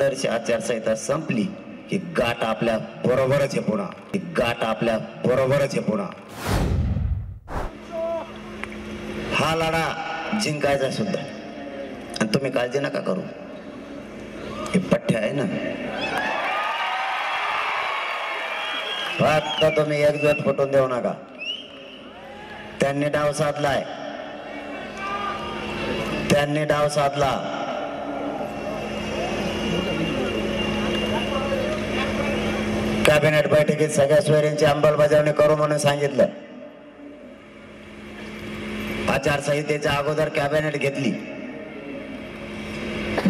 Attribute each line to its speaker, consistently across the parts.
Speaker 1: आदर्श आचारसंहिता संपली की गाठ आपल्या बरोबरच आहे पुन्हा, की गाठ आपल्या बरोबरच आहे पुन्हा. हा लढा जिंकायचा सुद्धा. आणि तुम्ही काळजी नका करू, हे पठ्य आहे ना, फक्त तुम्ही एकजुट फुटून देऊ नका. त्यांनी डाव साधलाय, त्यांनी डाव साधला. कॅबिनेट बैठकीत सगळ्या सोयऱ्यांची अंमलबजावणी करू म्हणून सांगितलं. आचारसंहितेच्या अगोदर कॅबिनेट घेतली.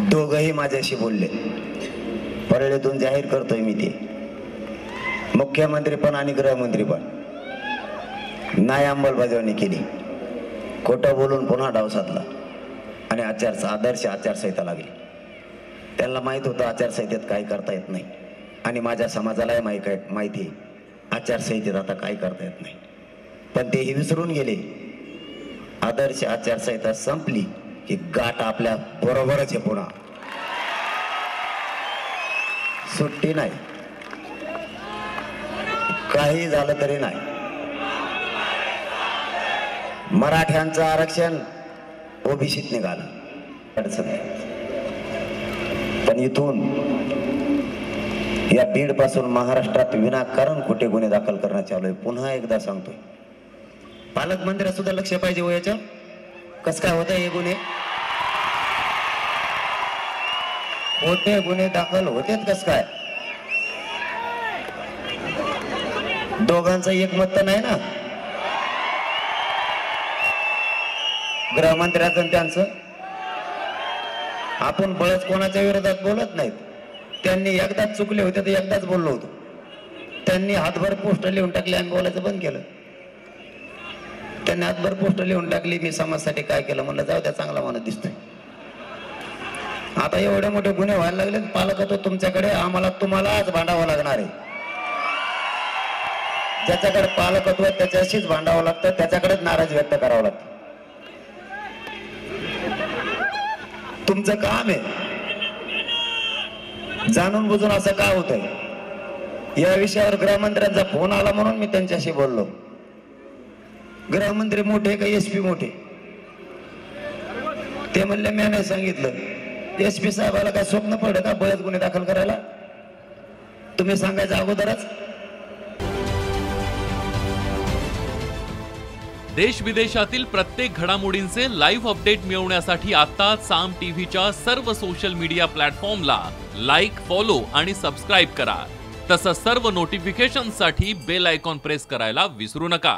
Speaker 1: दोघही माझ्याशी बोलले. परळीतून जाहीर करतोय मी ते, मुख्यमंत्री पण आणि गृहमंत्री पण. नाही अंमलबजावणी केली, खोटं बोलून पुन्हा डाव साधला आणि आदर्श आचारसंहिता लागली. त्यांना माहित होतं आचारसंहितेत काही करता येत नाही आणि माझ्या समाजालाही माहिती आचारसंहितेत आता काही करता येत नाही. पण तेही विसरून गेले. आदर्श आचारसंहिता संपली की गाठ आपल्या बरोबरच आहे पुन्हा. सुट्टी नाही, काही झालं तरी नाही. मराठ्यांचं आरक्षण ओबीसीत निघालं, अडचण नाही. पण इथून या बीड पासून महाराष्ट्रात विनाकारण खोटे गुन्हे दाखल करण्यात चालू आहे. पुन्हा एकदा सांगतोय, पालकमंत्र्यात सुद्धा लक्ष पाहिजे हो याच्या. कस काय होत हे गुन्हे, खोटे गुन्हे दाखल होतेत कस काय? दोघांचं एकमत तर नाही ना, गृहमंत्र्याचं आणि त्यांचं. आपण बळच कोणाच्या विरोधात बोलत नाहीत. त्यांनी एकदाच चुकले होते तर एकदाच बोललो होतो. त्यांनी हातभर पोस्टर लिहून टाकले, आम्ही बोलायचं बंद केलं. त्यांनी हातभर पोस्टर लिहून टाकली, मी समाजासाठी काय केलं म्हणलं, जाऊ द्या, चांगला माणूस दिसतोय. आता एवढे मोठे गुन्हे व्हायला लागले, पालकत्व तुमच्याकडे, आम्हाला तुम्हालाच भांडावं लागणार आहे. ज्याच्याकडे पालकत्व त्याच्याशीच भांडावं लागतं, त्याच्याकडेच नाराजी व्यक्त करावं लागतं. तुमचं काम आहे. जाणून बुजून असं का होतंय या विषयावर गृहमंत्र्यांचा फोन आला म्हणून मी त्यांच्याशी बोललो. गृहमंत्री मोठे का एसपी मोठे? ते म्हणले मी नाही सांगितलं. एसपी साहेबाला काय स्वप्न पडलं का बळच गुन्हे दाखल करायला? तुम्ही सांगायचं अगोदरच.
Speaker 2: देश विदेशातील प्रत्येक घडामोडींचे लाईव्ह अपडेट मिळवण्यासाठी आता साम टीव्हीच्या सर्व सोशल मीडिया प्लॅटफॉर्मला लाईक, फॉलो आणि सबस्क्राईब करा. तसंच सर्व नोटिफिकेशनसाठी बेल आयकॉन प्रेस करायला विसरू नका.